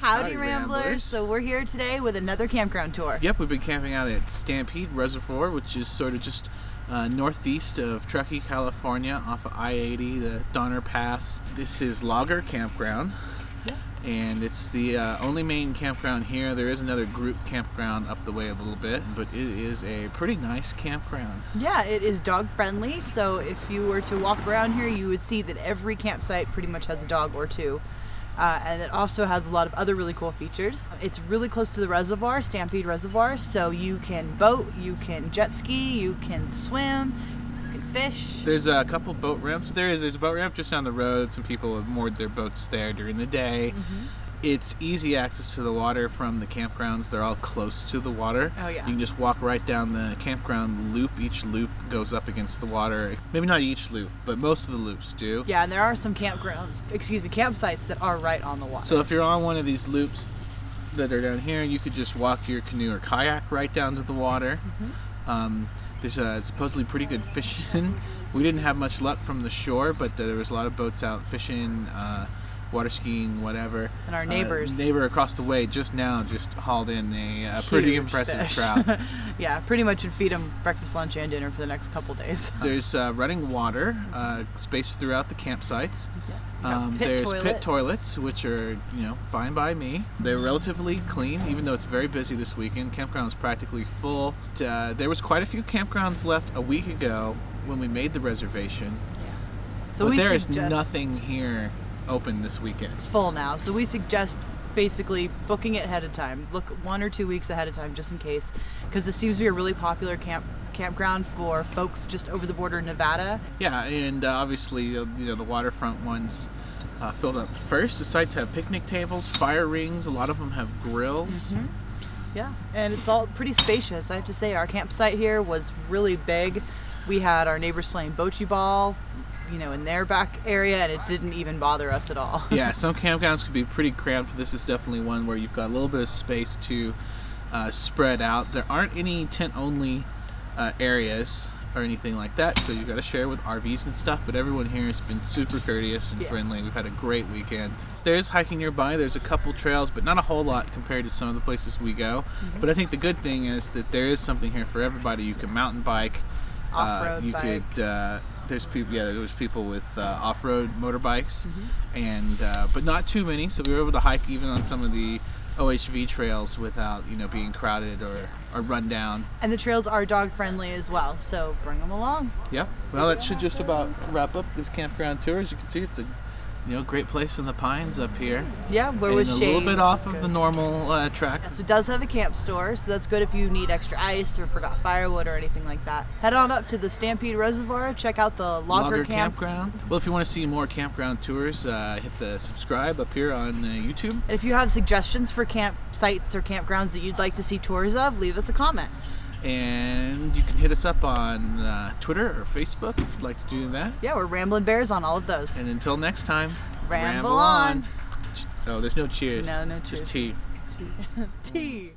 Howdy Ramblers. So we're here today with another campground tour. Yep, we've been camping out at Stampede Reservoir, which is sort of just northeast of Truckee, California, off of I-80, the Donner Pass. This is Logger Campground, and it's the only main campground here. There is another group campground up the way a little bit, but it is a pretty nice campground. Yeah, it is dog friendly, so if you were to walk around here, you would see that every campsite pretty much has a dog or two. And it also has a lot of other really cool features. It's really close to the reservoir, Stampede Reservoir, so you can boat, you can jet ski, you can swim, you can fish. There's a couple boat ramps. There's a boat ramp just down the road. Some people have moored their boats there during the day. It's easy access to the water from the campgrounds. They're all close to the water. Oh yeah. You can just walk right down the campground loop. Each loop goes up against the water. Maybe not each loop, but most of the loops do. Yeah, and there are some campsites that are right on the water. So if you're on one of these loops that are down here, you could just walk your canoe or kayak right down to the water. There's supposedly pretty good fishing. We didn't have much luck from the shore, but there was a lot of boats out fishing, water skiing, whatever. And our neighbor across the way just hauled in a pretty impressive trout. Yeah, pretty much would feed them breakfast, lunch, and dinner for the next couple days. There's running water spaced throughout the campsites. There's pit toilets, which are fine by me. They're relatively clean, even though it's very busy this weekend. Campground's practically full. There was quite a few campgrounds left a week ago when we made the reservation. So but there is nothing here open this weekend. It's full now, so we suggest basically booking it ahead of time. Look 1 or 2 weeks ahead of time just in case, because this seems to be a really popular campground for folks just over the border in Nevada. Yeah, and obviously the waterfront ones filled up first. The sites have picnic tables, fire rings, a lot of them have grills. Yeah, and it's all pretty spacious. I have to say our campsite here was really big. We had our neighbors playing bocce ball in their back area, and it didn't even bother us at all. Yeah, some campgrounds could be pretty cramped, but this is definitely one where you've got a little bit of space to spread out. There aren't any tent-only areas or anything like that, so you've got to share with RVs and stuff, but everyone here has been super courteous and friendly. We've had a great weekend. There's hiking nearby. There's a couple trails, but not a whole lot compared to some of the places we go. But I think the good thing is that there is something here for everybody. You can mountain bike, off-road bike. There's people with off-road motorbikes, and but not too many. So we were able to hike even on some of the OHV trails without being crowded or run down. And the trails are dog friendly as well, so bring them along. Yep. Well, that should just about wrap up this campground tour. As you can see, it's a great place in the pines up here. Yeah, where was shade. A little bit off of the normal track. Yes, it does have a camp store, so that's good if you need extra ice or forgot firewood or anything like that. Head on up to the Stampede Reservoir, check out the Logger Campground. Well, if you want to see more campground tours, hit the subscribe up here on YouTube. And if you have suggestions for campsites or campgrounds that you'd like to see tours of, leave us a comment. And you can hit us up on Twitter or Facebook if you'd like to do that. Yeah, we're Ramblin' Bears on all of those. And until next time, ramble on. Oh, there's no cheers. No cheers. Just tea. Tea.